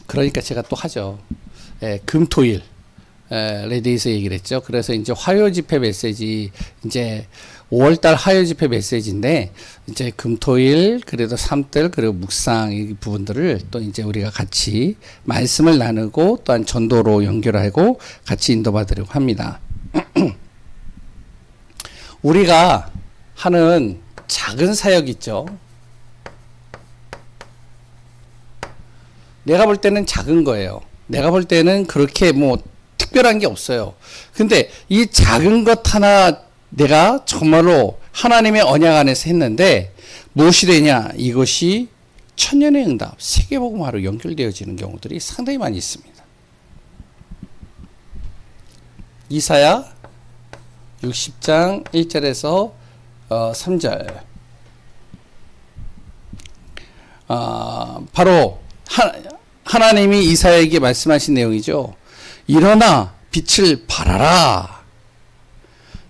그러니까 제가 또 하죠. 예, 금토일. 레디에서 얘기를 했죠. 그래서 이제 화요 집회 메시지, 이제 5월달 화요 집회 메시지인데, 이제 금토일, 그래도 삼들, 그리고 묵상, 이 부분들을 또 이제 우리가 같이 말씀을 나누고, 또한 전도로 연결하고 같이 인도받으려고 합니다. 우리가 하는 작은 사역 있죠. 내가 볼 때는 작은 거예요. 내가 볼 때는 그렇게 뭐 특별한 게 없어요. 근데 이 작은 것 하나 내가 정말로 하나님의 언약 안에서 했는데 무엇이 되냐? 이것이 천년의 응답, 세계복음화로 연결되어지는 경우들이 상당히 많이 있습니다. 이사야 60장 1절에서 3절. 바로 하나님이 이사야에게 말씀하신 내용이죠. 일어나 빛을 발하라.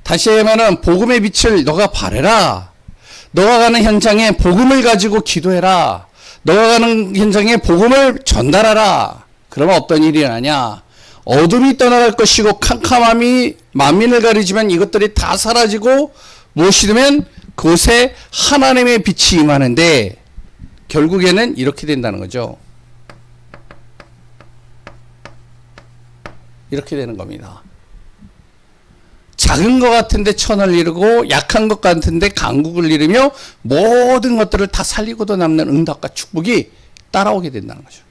다시 하면은 복음의 빛을 너가 발해라. 너가 가는 현장에 복음을 가지고 기도해라. 너가 가는 현장에 복음을 전달하라. 그러면 어떤 일이 일어나냐? 어둠이 떠나갈 것이고 캄캄함이 만민을 가리지만 이것들이 다 사라지고 무엇이 되면 그곳에 하나님의 빛이 임하는데 결국에는 이렇게 된다는 거죠. 이렇게 되는 겁니다. 작은 것 같은데 천을 이루고 약한 것 같은데 강국을 이루며 모든 것들을 다 살리고도 남는 응답과 축복이 따라오게 된다는 거죠.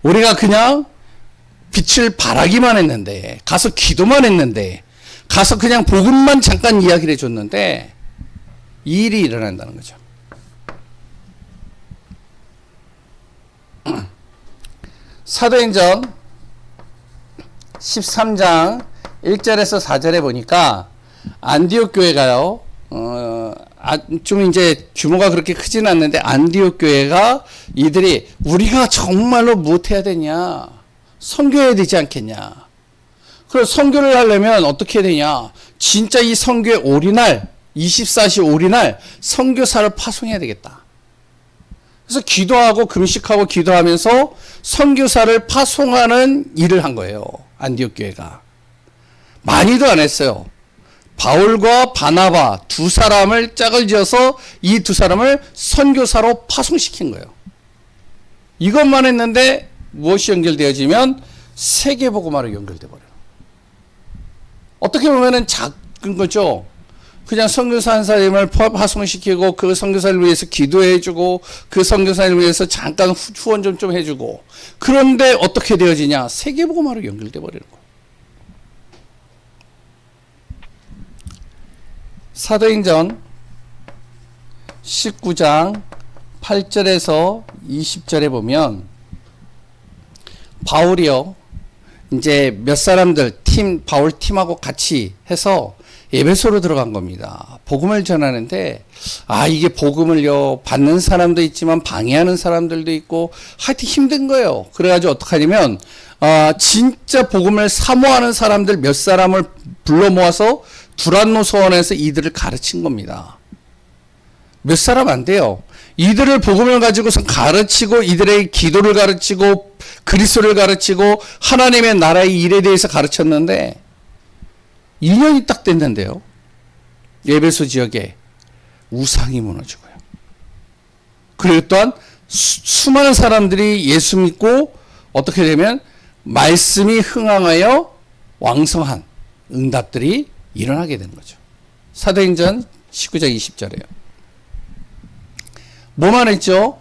우리가 그냥 빛을 발하기만 했는데, 가서 기도만 했는데, 가서 그냥 복음만 잠깐 이야기를 해줬는데 이 일이 일어난다는 거죠. 사도행전 13장 1절에서 4절에 보니까 안디옥 교회가요, 좀 이제 규모가 그렇게 크진 않는데 안디옥 교회가 이들이 우리가 정말로 무엇해야 되냐? 선교해야 되지 않겠냐? 그래서 선교를 하려면 어떻게 해야 되냐? 진짜 이 선교에 올인할 24시 올인할 선교사를 파송해야 되겠다. 그래서 기도하고 금식하고 기도하면서 선교사를 파송하는 일을 한 거예요. 안디옥 교회가. 많이도 안 했어요. 바울과 바나바 두 사람을 짝을 지어서 이 두 사람을 선교사로 파송시킨 거예요. 이것만 했는데 무엇이 연결되어지면 세계복음화로 연결돼 버려요. 어떻게 보면은 작은 거죠. 그냥 선교사 한 사람을 파송시키고 그 선교사를 위해서 기도해주고 그 선교사를 위해서 잠깐 후원 좀 해주고, 그런데 어떻게 되어지냐? 세계복음화로 연결돼 버리는 거예요. 사도행전 19장 8절에서 20절에 보면 바울이요, 이제 몇 사람들 바울 팀하고 같이 해서 에베소로 들어간 겁니다. 복음을 전하는데, 이게 복음을요, 받는 사람도 있지만 방해하는 사람들도 있고, 하여튼 힘든 거예요. 그래가지고 어떡하냐면, 진짜 복음을 사모하는 사람들 몇 사람을 불러 모아서 두란노 소원에서 이들을 가르친 겁니다. 몇 사람 안 돼요. 이들을 복음을 가지고서 가르치고, 이들의 기도를 가르치고, 그리스도를 가르치고, 하나님의 나라의 일에 대해서 가르쳤는데, 2년이 딱 됐는데요, 에베소 지역에 우상이 무너지고요. 그리고 또한 수많은 사람들이 예수 믿고 어떻게 되면 말씀이 흥황하여 왕성한 응답들이 일어나게 되는 거죠. 사도행전 19장 20절에요. 뭐만 했죠?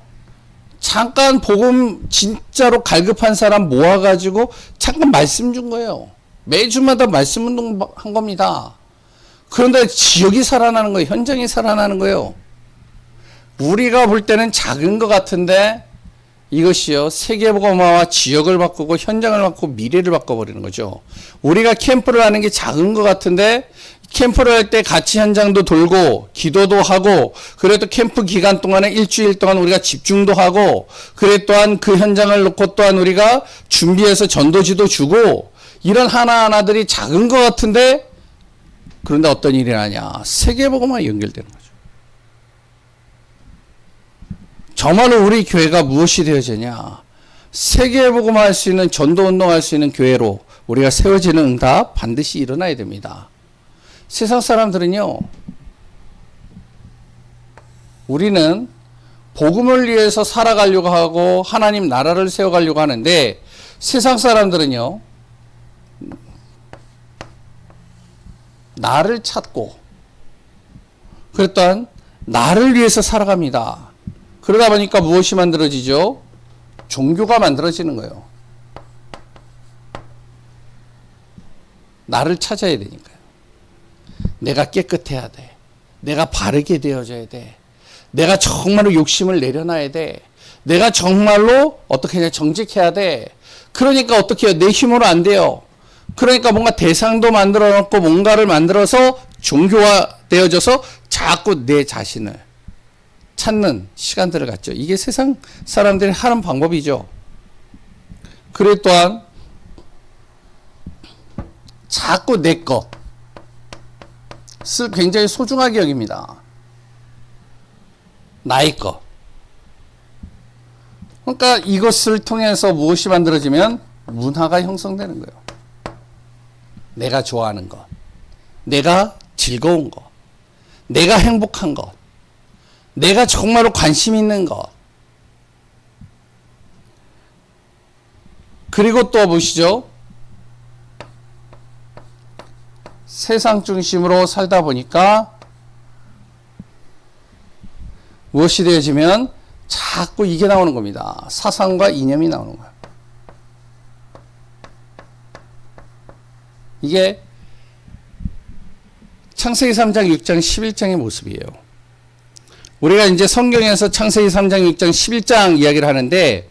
잠깐 복음 진짜로 갈급한 사람 모아가지고 잠깐 말씀 준 거예요. 매주마다 말씀 운동한 겁니다. 그런데 지역이 살아나는 거예요. 현장이 살아나는 거예요. 우리가 볼 때는 작은 것 같은데 이것이요, 세계복음화와 지역을 바꾸고 현장을 바꾸고 미래를 바꿔버리는 거죠. 우리가 캠프를 하는 게 작은 것 같은데 캠프를 할 때 같이 현장도 돌고 기도도 하고, 그래도 캠프 기간 동안에 일주일 동안 우리가 집중도 하고, 그래 또한 그 현장을 놓고 또한 우리가 준비해서 전도지도 주고, 이런 하나하나들이 작은 것 같은데, 그런데 어떤 일이 나냐? 세계복음화 연결되는 거죠. 정말로 우리 교회가 무엇이 되어지냐? 세계복음할 수 있는 전도운동할 수 있는 교회로 우리가 세워지는 응답 반드시 일어나야 됩니다. 세상 사람들은요, 우리는 복음을 위해서 살아가려고 하고 하나님 나라를 세워가려고 하는데, 세상 사람들은요, 나를 찾고 그랬던 나를 위해서 살아갑니다. 그러다 보니까 무엇이 만들어지죠? 종교가 만들어지는 거예요. 나를 찾아야 되니까요. 내가 깨끗해야 돼. 내가 바르게 되어져야 돼. 내가 정말로 욕심을 내려놔야 돼. 내가 정말로 어떻게 해야 정직해야 돼. 그러니까 어떻게 해요? 내 힘으로 안 돼요. 그러니까 뭔가 대상도 만들어 놓고 뭔가를 만들어서 종교화 되어져서 자꾸 내 자신을 찾는 시간들을 갖죠. 이게 세상 사람들이 하는 방법이죠. 그래 또한 자꾸 내 것을 굉장히 소중하게 여깁니다. 나의 것. 그러니까 이것을 통해서 무엇이 만들어지면 문화가 형성되는 거예요. 내가 좋아하는 것, 내가 즐거운 것, 내가 행복한 것, 내가 정말로 관심 있는 것. 그리고 또 보시죠. 세상 중심으로 살다 보니까 무엇이 되어지면 자꾸 이게 나오는 겁니다. 사상과 이념이 나오는 거예요. 이게 창세기 3장, 6장, 11장의 모습이에요. 우리가 이제 성경에서 창세기 3장, 6장, 11장 이야기를 하는데,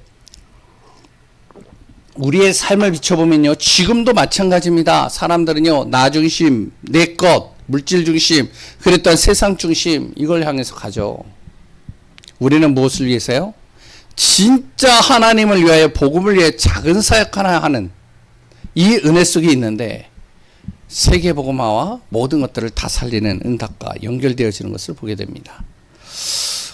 우리의 삶을 비춰보면요, 지금도 마찬가지입니다. 사람들은요, 나 중심, 내 것, 물질 중심, 그랬던 세상 중심, 이걸 향해서 가죠. 우리는 무엇을 위해서요? 진짜 하나님을 위하여, 복음을 위해 작은 사역 하나 하는 이 은혜 속에 있는데, 세계복음화와 모든 것들을 다 살리는 응답과 연결되어지는 것을 보게 됩니다.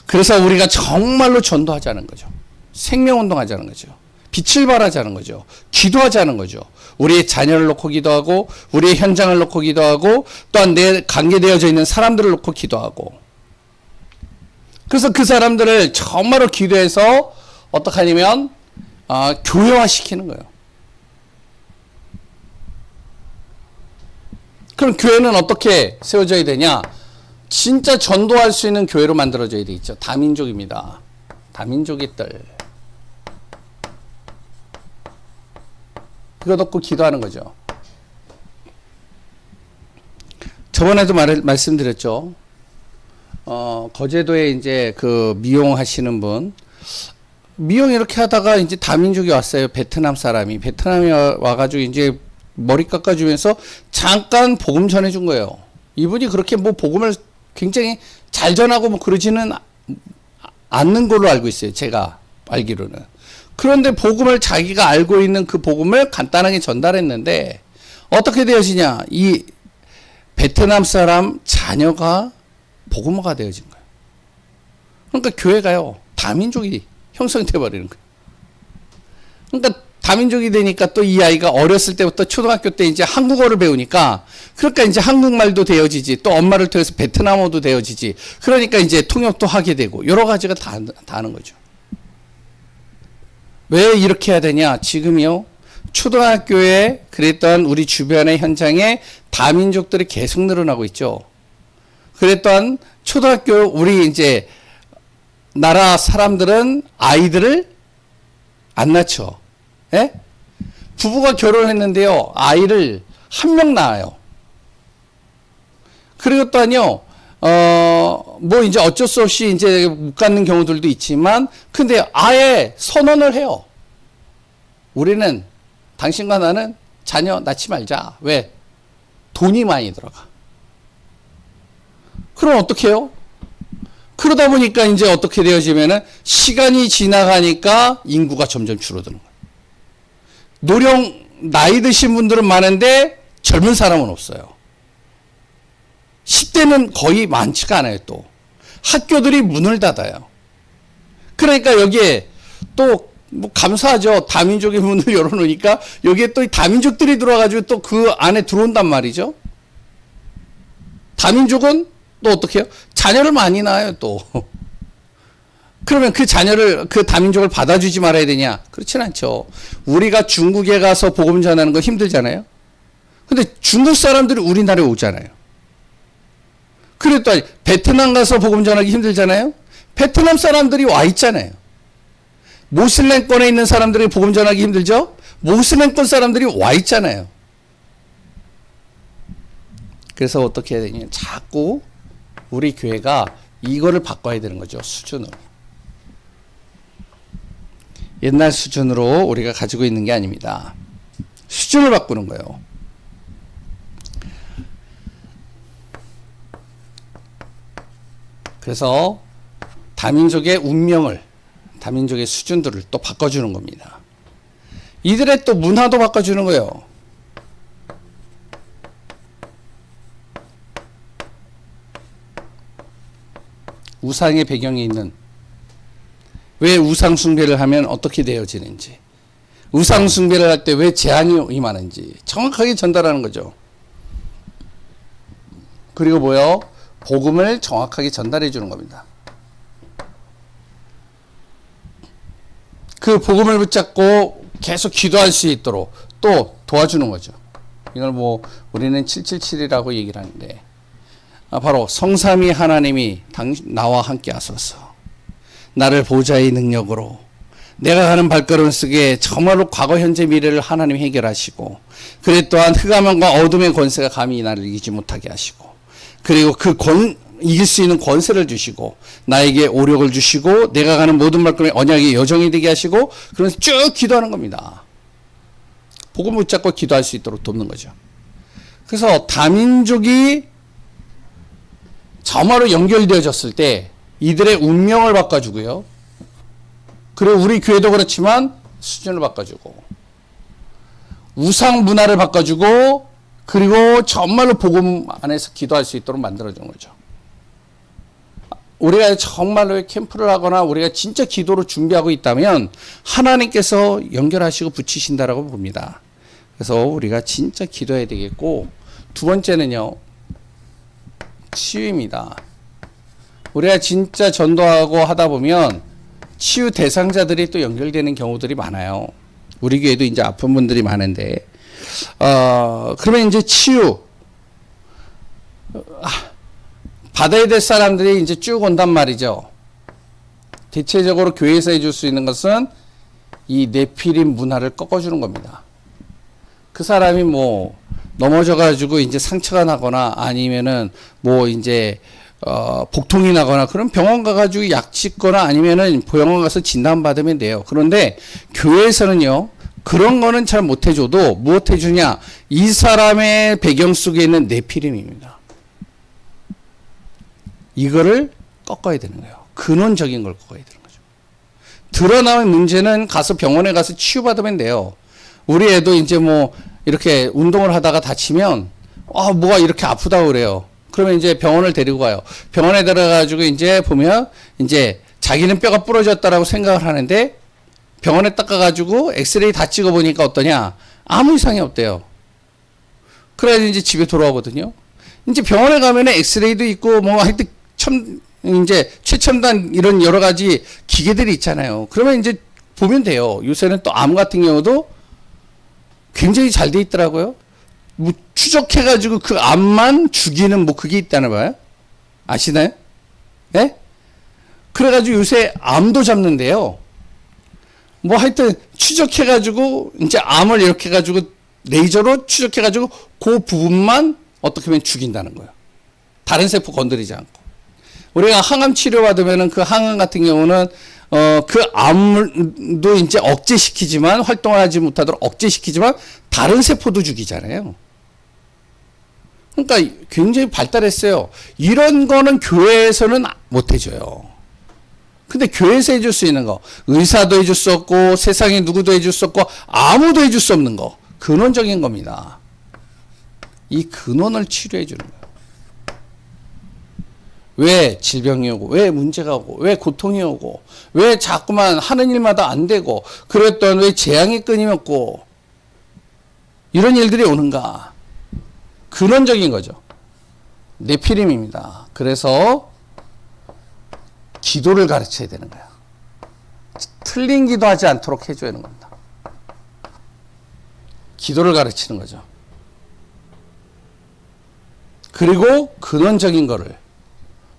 그래서 우리가 정말로 전도하자는 거죠. 생명운동하자는 거죠. 빛을 발하자는 거죠. 기도하자는 거죠. 우리의 자녀를 놓고 기도하고, 우리의 현장을 놓고 기도하고, 또한 내 관계되어져 있는 사람들을 놓고 기도하고. 그래서 그 사람들을 정말로 기도해서 어떻게 하냐면 교회화시키는 거예요. 그럼 교회는 어떻게 세워져야 되냐? 진짜 전도할 수 있는 교회로 만들어져야 되겠죠. 다민족입니다. 다민족의 뜰. 그거 놓고 기도하는 거죠. 저번에도 말씀드렸죠. 거제도에 이제 그 미용하시는 분, 미용 이렇게 하다가 이제 다민족이 왔어요. 베트남 사람이. 베트남이 와가지고 이제 머리 깎아주면서 잠깐 복음 전해준 거예요. 이분이 그렇게 뭐 복음을 굉장히 잘 전하고 뭐 그러지는 않는 걸로 알고 있어요. 제가 알기로는. 그런데 복음을 자기가 알고 있는 그 복음을 간단하게 전달했는데 어떻게 되어지냐. 이 베트남 사람 자녀가 복음화가 되어진 거예요. 그러니까 교회가요. 다민족이 형성돼 버리는 거예요. 그러니까 다민족이 되니까 또 이 아이가 어렸을 때부터 초등학교 때 이제 한국어를 배우니까 그러니까 이제 한국말도 되어지지 또 엄마를 통해서 베트남어도 되어지지 그러니까 이제 통역도 하게 되고 여러 가지가 다 하는 거죠. 왜 이렇게 해야 되냐? 지금이요. 초등학교에 그랬던 우리 주변의 현장에 다민족들이 계속 늘어나고 있죠. 그랬던 초등학교 우리 이제 나라 사람들은 아이들을 안 낳죠. 예? 부부가 결혼했는데요, 아이를 한 명 낳아요. 그리고 또한요, 뭐 이제 어쩔 수 없이 이제 못 갖는 경우들도 있지만, 근데 아예 선언을 해요. 우리는 당신과 나는 자녀 낳지 말자. 왜? 돈이 많이 들어가. 그럼 어떻게 해요? 그러다 보니까 이제 어떻게 되어지면은 시간이 지나가니까 인구가 점점 줄어드는 거예요. 노령 나이 드신 분들은 많은데 젊은 사람은 없어요. 10대는 거의 많지가 않아요. 또 학교들이 문을 닫아요. 그러니까 여기에 또 뭐 감사하죠. 다민족의 문을 열어놓으니까 여기에 또 다민족들이 들어와가지고 또 그 안에 들어온단 말이죠. 다민족은 또 어떻게 해요? 자녀를 많이 낳아요, 또. 그러면 그 자녀를, 그 다민족을 받아주지 말아야 되냐? 그렇진 않죠. 우리가 중국에 가서 복음 전하는 거 힘들잖아요. 근데 중국 사람들이 우리나라에 오잖아요. 그리고 또 베트남 가서 복음 전하기 힘들잖아요. 베트남 사람들이 와 있잖아요. 모슬렘권에 있는 사람들이 복음 전하기 힘들죠? 모슬렘권 사람들이 와 있잖아요. 그래서 어떻게 해야 되냐? 자꾸 우리 교회가 이거를 바꿔야 되는 거죠. 수준으로. 옛날 수준으로 우리가 가지고 있는 게 아닙니다. 수준을 바꾸는 거예요. 그래서 다민족의 운명을, 다민족의 수준들을 또 바꿔주는 겁니다. 이들의 또 문화도 바꿔주는 거예요. 우상의 배경이 있는, 왜 우상 숭배를 하면 어떻게 되어지는지, 우상 숭배를 할 때 왜 재앙이 임하는지 정확하게 전달하는 거죠. 그리고 뭐요? 복음을 정확하게 전달해 주는 겁니다. 그 복음을 붙잡고 계속 기도할 수 있도록 또 도와주는 거죠. 이걸 뭐 우리는 777이라고 얘기를 하는데, 바로 성삼위 하나님이 나와 함께 하소서. 나를 보좌의 능력으로 내가 가는 발걸음 속에 정말로 과거 현재 미래를 하나님이 해결하시고, 그래 또한 흑암과 어둠의 권세가 감히 나를 이기지 못하게 하시고, 그리고 이길 수 있는 권세를 주시고, 나에게 오력을 주시고, 내가 가는 모든 발걸음에 언약의 여정이 되게 하시고, 그러면서 쭉 기도하는 겁니다. 복음을 붙잡고 기도할 수 있도록 돕는 거죠. 그래서 다민족이 정말로 연결되어졌을 때 이들의 운명을 바꿔주고요. 그리고 우리 교회도 그렇지만 수준을 바꿔주고, 우상 문화를 바꿔주고, 그리고 정말로 복음 안에서 기도할 수 있도록 만들어주는 거죠. 우리가 정말로 캠프를 하거나 우리가 진짜 기도로 준비하고 있다면 하나님께서 연결하시고 붙이신다라고 봅니다. 그래서 우리가 진짜 기도해야 되겠고, 두 번째는요, 치유입니다. 우리가 진짜 전도하고 하다 보면 치유 대상자들이 또 연결되는 경우들이 많아요. 우리 교회도 이제 아픈 분들이 많은데, 그러면 이제 치유, 받아야 될 사람들이 이제 쭉 온단 말이죠. 대체적으로 교회에서 해줄 수 있는 것은 이 네피림 문화를 꺾어주는 겁니다. 그 사람이 뭐 넘어져가지고 이제 상처가 나거나 아니면은 뭐 이제 복통이 나거나, 그럼 병원 가가지고 약 찍거나 아니면은 병원 가서 진단받으면 돼요. 그런데 교회에서는요, 그런 거는 잘 못해줘도 무엇 해주냐? 이 사람의 배경 속에 있는 네피림입니다. 이거를 꺾어야 되는 거예요. 근원적인 걸 꺾어야 되는 거죠. 드러나는 문제는 가서 병원에 가서 치유받으면 돼요. 우리 애도 이제 뭐 이렇게 운동을 하다가 다치면 뭐가 이렇게 아프다고 그래요. 그러면 이제 병원을 데리고 가요. 병원에 들어가가지고 이제 보면 이제 자기는 뼈가 부러졌다라고 생각을 하는데, 병원에 딱 가가지고 엑스레이 다 찍어보니까 어떠냐? 아무 이상이 없대요. 그래야지 이제 집에 돌아오거든요. 이제 병원에 가면은 엑스레이도 있고 뭐 하여튼 이제 최첨단 이런 여러 가지 기계들이 있잖아요. 그러면 이제 보면 돼요. 요새는 또 암 같은 경우도 굉장히 잘 돼 있더라고요. 뭐 추적해가지고 그 암만 죽이는 뭐 그게 있다나 봐요. 아시나요? 예? 그래가지고 요새 암도 잡는데요. 뭐 하여튼 추적해가지고 이제 암을 이렇게 해가지고 레이저로 추적해가지고 그 부분만 어떻게 하면 죽인다는 거예요. 다른 세포 건드리지 않고. 우리가 항암 치료 받으면은 그 항암 같은 경우는 그 암도 이제 억제시키지만, 활동하지 못하도록 억제시키지만 다른 세포도 죽이잖아요. 그러니까 굉장히 발달했어요. 이런 거는 교회에서는 못 해줘요. 근데 교회에서 해줄 수 있는 거, 의사도 해줄 수 없고 세상에 누구도 해줄 수 없고 아무도 해줄 수 없는 거, 근원적인 겁니다. 이 근원을 치료해 주는 거예요. 왜 질병이 오고, 왜 문제가 오고, 왜 고통이 오고, 왜 자꾸만 하는 일마다 안 되고, 그랬던 왜 재앙이 끊임없고, 이런 일들이 오는가. 근원적인 거죠. 네피림입니다. 그래서 기도를 가르쳐야 되는 거야. 틀린 기도하지 않도록 해줘야 하는 겁니다. 기도를 가르치는 거죠. 그리고 근원적인 거를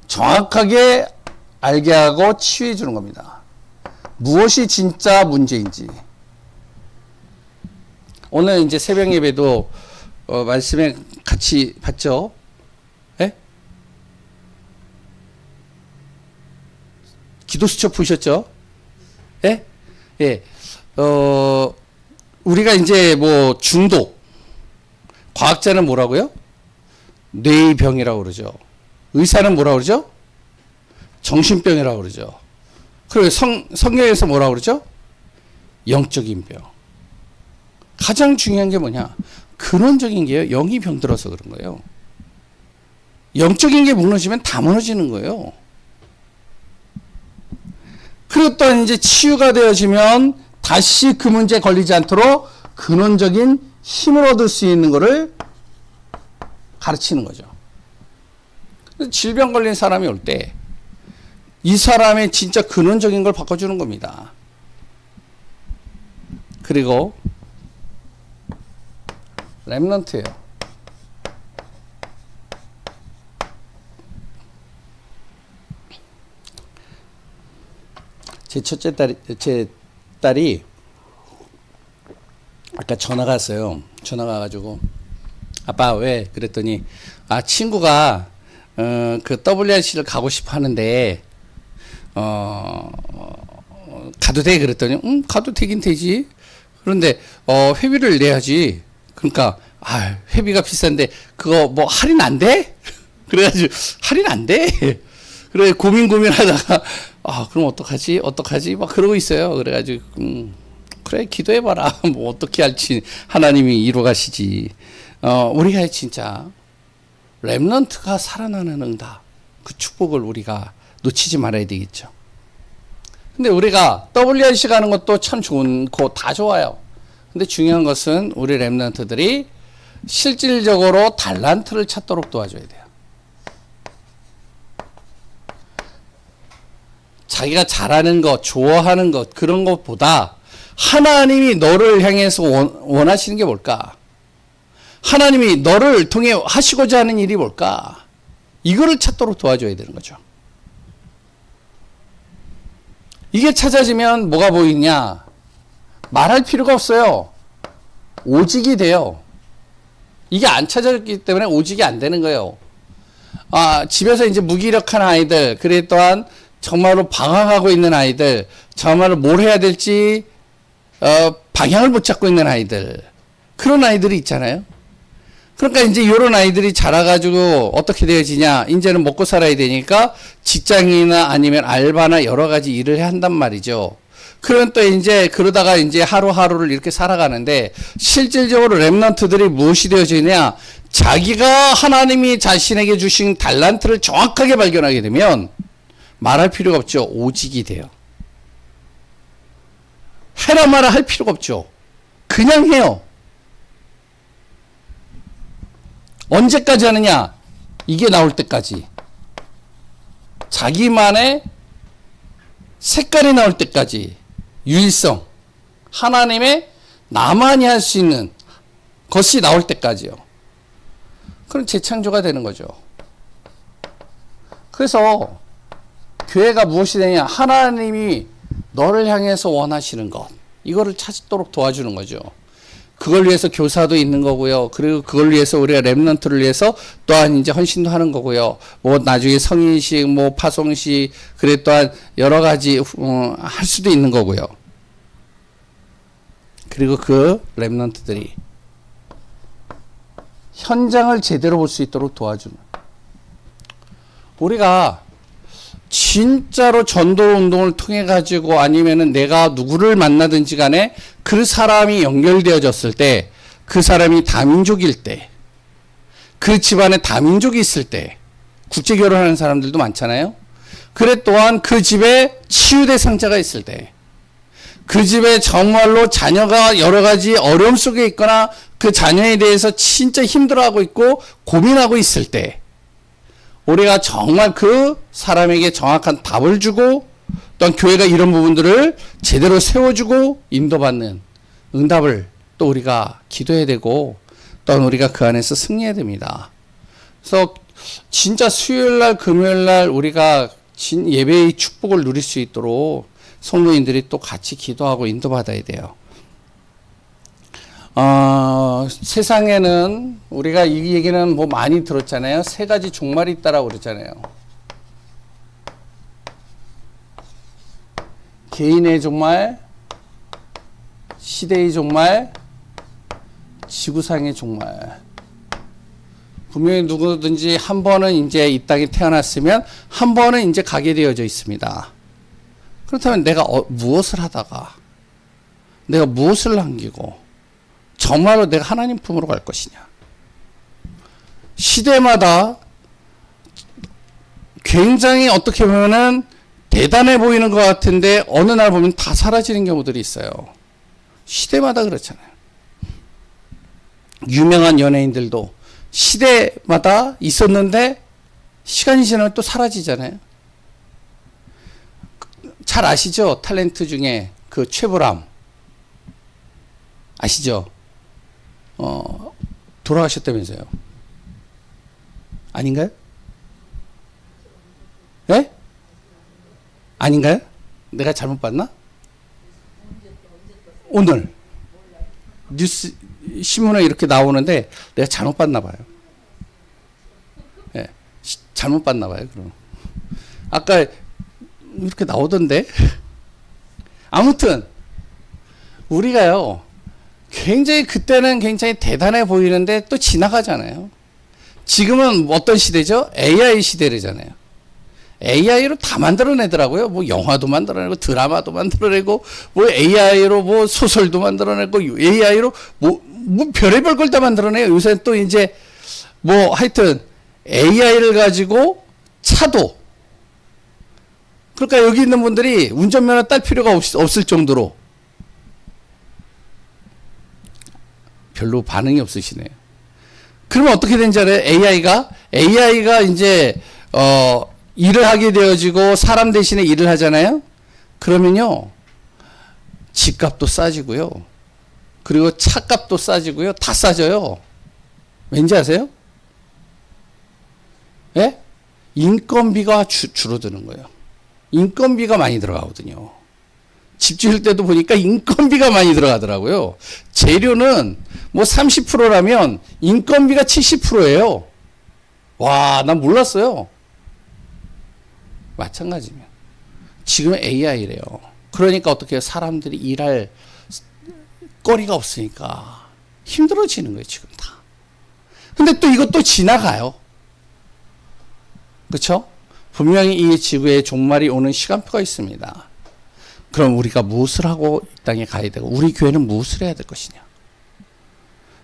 정확하게 알게 하고 치유해 주는 겁니다. 무엇이 진짜 문제인지. 오늘 이제 새벽 예배도 말씀에 같이 봤죠? 예? 기도 수첩 보셨죠? 예? 예. 우리가 이제 뭐 중독. 과학자는 뭐라고요? 뇌의 병이라고 그러죠. 의사는 뭐라고 그러죠? 정신병이라고 그러죠. 그리고 성경에서 뭐라고 그러죠? 영적인 병. 가장 중요한 게 뭐냐? 근원적인 게요. 영이 병들어서 그런 거예요. 영적인 게 무너지면 다 무너지는 거예요. 그리고 또 이제 치유가 되어지면 다시 그 문제에 걸리지 않도록 근원적인 힘을 얻을 수 있는 거를 가르치는 거죠. 질병 걸린 사람이 올 때 이 사람의 진짜 근원적인 걸 바꿔주는 겁니다. 그리고 렘넌트예요. 제 딸이 아까 전화가 왔어요. 전화가 와가지고 아빠 왜? 그랬더니 친구가 그 WRC를 가고 싶어 하는데 가도 돼? 그랬더니 가도 되긴 되지. 그런데 회비를 내야지. 그러니까 회비가 비싼데 그거 뭐 할인 안 돼? 그래가지고 할인 안 돼. 그래 고민하다가 그럼 어떡하지 막 그러고 있어요. 그래가지고 그래 기도해봐라. 뭐 어떻게 할지 하나님이 이루 가시지. 우리가 진짜 렘넌트가 살아나는 응답, 그 축복을 우리가 놓치지 말아야 되겠죠. 근데 우리가 WRC 가는 것도 참 좋고 다 좋아요. 근데 중요한 것은 우리 렘넌트들이 실질적으로 달란트를 찾도록 도와줘야 돼요. 자기가 잘하는 것, 좋아하는 것, 그런 것보다 하나님이 너를 향해서 원하시는 게 뭘까? 하나님이 너를 통해 하시고자 하는 일이 뭘까? 이거를 찾도록 도와줘야 되는 거죠. 이게 찾아지면 뭐가 보이냐? 말할 필요가 없어요. 오직이 돼요. 이게 안 찾아졌기 때문에 오직이 안 되는 거예요. 집에서 이제 무기력한 아이들, 그래 또한 정말로 방황하고 있는 아이들, 정말로 뭘 해야 될지 방향을 못 잡고 있는 아이들, 그런 아이들이 있잖아요. 그러니까 이제 이런 아이들이 자라가지고 어떻게 되어지냐? 이제는 먹고 살아야 되니까 직장이나 아니면 알바나 여러 가지 일을 해야 한단 말이죠. 그런 또 이제 그러다가 이제 하루하루를 이렇게 살아가는데 실질적으로 렘넌트들이 무엇이 되어지냐? 자기가 하나님이 자신에게 주신 달란트를 정확하게 발견하게 되면 말할 필요가 없죠. 오직이 돼요. 해라 마라 할 필요가 없죠. 그냥 해요. 언제까지 하느냐? 이게 나올 때까지. 자기만의 색깔이 나올 때까지. 유일성. 하나님의 나만이 할 수 있는 것이 나올 때까지요. 그럼 재창조가 되는 거죠. 그래서 교회가 무엇이 되냐? 하나님이 너를 향해서 원하시는 것. 이거를 찾도록 도와주는 거죠. 그걸 위해서 교사도 있는 거고요. 그리고 그걸 위해서 우리가 렘넌트를 위해서 또한 이제 헌신도 하는 거고요. 뭐 나중에 성인식, 뭐 파송식, 그래 또한 여러 가지 할 수도 있는 거고요. 그리고 그 렘넌트들이 현장을 제대로 볼 수 있도록 도와주는. 우리가 진짜로 전도 운동을 통해 가지고 아니면은 내가 누구를 만나든지 간에 그 사람이 연결되어졌을 때, 그 사람이 다민족일 때, 그 집안에 다민족이 있을 때, 국제 결혼하는 사람들도 많잖아요. 그래 또한 그 집에 치유대상자가 있을 때, 그 집에 정말로 자녀가 여러 가지 어려움 속에 있거나 그 자녀에 대해서 진짜 힘들어하고 있고 고민하고 있을 때, 우리가 정말 그 사람에게 정확한 답을 주고 또한 교회가 이런 부분들을 제대로 세워주고 인도받는 응답을 또 우리가 기도해야 되고 또한 우리가 그 안에서 승리해야 됩니다. 그래서 진짜 수요일날 금요일날 우리가 진 예배의 축복을 누릴 수 있도록 성도인들이 또 같이 기도하고 인도받아야 돼요. 세상에는 우리가 이 얘기는 뭐 많이 들었잖아요. 세 가지 종말이 있다라고 그랬잖아요. 개인의 종말, 시대의 종말, 지구상의 종말. 분명히 누구든지 한 번은 이제 이 땅에 태어났으면 한 번은 이제 가게 되어져 있습니다. 그렇다면 내가 무엇을 하다가 내가 무엇을 남기고 정말로 내가 하나님 품으로 갈 것이냐. 시대마다 굉장히 어떻게 보면은 대단해 보이는 것 같은데 어느 날 보면 다 사라지는 경우들이 있어요. 시대마다 그렇잖아요. 유명한 연예인들도 시대마다 있었는데 시간이 지나면 또 사라지잖아요. 잘 아시죠? 탤런트 중에 그 최불암 아시죠? 돌아가셨다면서요. 아닌가요? 예? 아닌가요? 내가 잘못 봤나? 오늘 뉴스 신문에 이렇게 나오는데 내가 잘못 봤나 봐요. 예, 잘못 봤나 봐요. 그럼 아까 이렇게 나오던데. 아무튼 우리가요 굉장히 그때는 굉장히 대단해 보이는데 또 지나가잖아요. 지금은 어떤 시대죠? AI 시대잖아요. AI로 다 만들어내더라고요. 뭐 영화도 만들어내고 드라마도 만들어내고 뭐 AI로 뭐 소설도 만들어내고 AI로 뭐 별의별 걸 다 만들어내요. 요새 또 이제 뭐 하여튼 AI를 가지고 차도, 그러니까 여기 있는 분들이 운전면허 딸 필요가 없을 정도로 별로 반응이 없으시네요. 그러면 어떻게 된지 알아요? AI가 이제 일을 하게 되어지고 사람 대신에 일을 하잖아요. 그러면요 집값도 싸지고요. 그리고 차값도 싸지고요. 다 싸져요. 왠지 아세요? 예? 인건비가 줄어드는 거예요. 인건비가 많이 들어가거든요. 집 지을 때도 보니까 인건비가 많이 들어가더라고요. 재료는 뭐 30%라면 인건비가 70%예요. 와, 난 몰랐어요. 마찬가지면. 지금은 AI래요. 그러니까 어떻게 해요? 사람들이 일할 거리가 없으니까 힘들어지는 거예요, 지금 다. 근데 또 이것도 지나가요. 그렇죠? 분명히 이 지구의 종말이 오는 시간표가 있습니다. 그럼 우리가 무엇을 하고 이 땅에 가야 되고 우리 교회는 무엇을 해야 될 것이냐?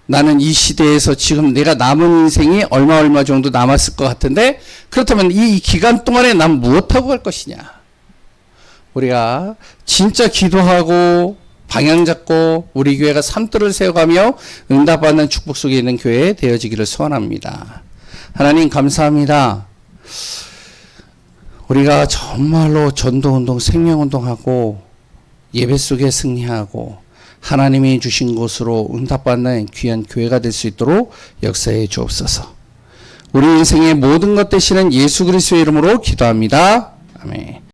나는 이 시대에서 지금 내가 남은 인생이 얼마 정도 남았을 것 같은데 그렇다면 이 기간 동안에 난 무엇하고 갈 것이냐? 우리가 진짜 기도하고 방향 잡고 우리 교회가 삶들을 세워가며 응답받는 축복 속에 있는 교회 되어지기를 소원합니다. 하나님 감사합니다. 우리가 정말로 전도운동, 생명운동하고 예배 속에 승리하고 하나님이 주신 곳으로 응답받는 귀한 교회가 될 수 있도록 역사해 주옵소서. 우리 인생의 모든 것 되시는 예수 그리스도의 이름으로 기도합니다. 아멘.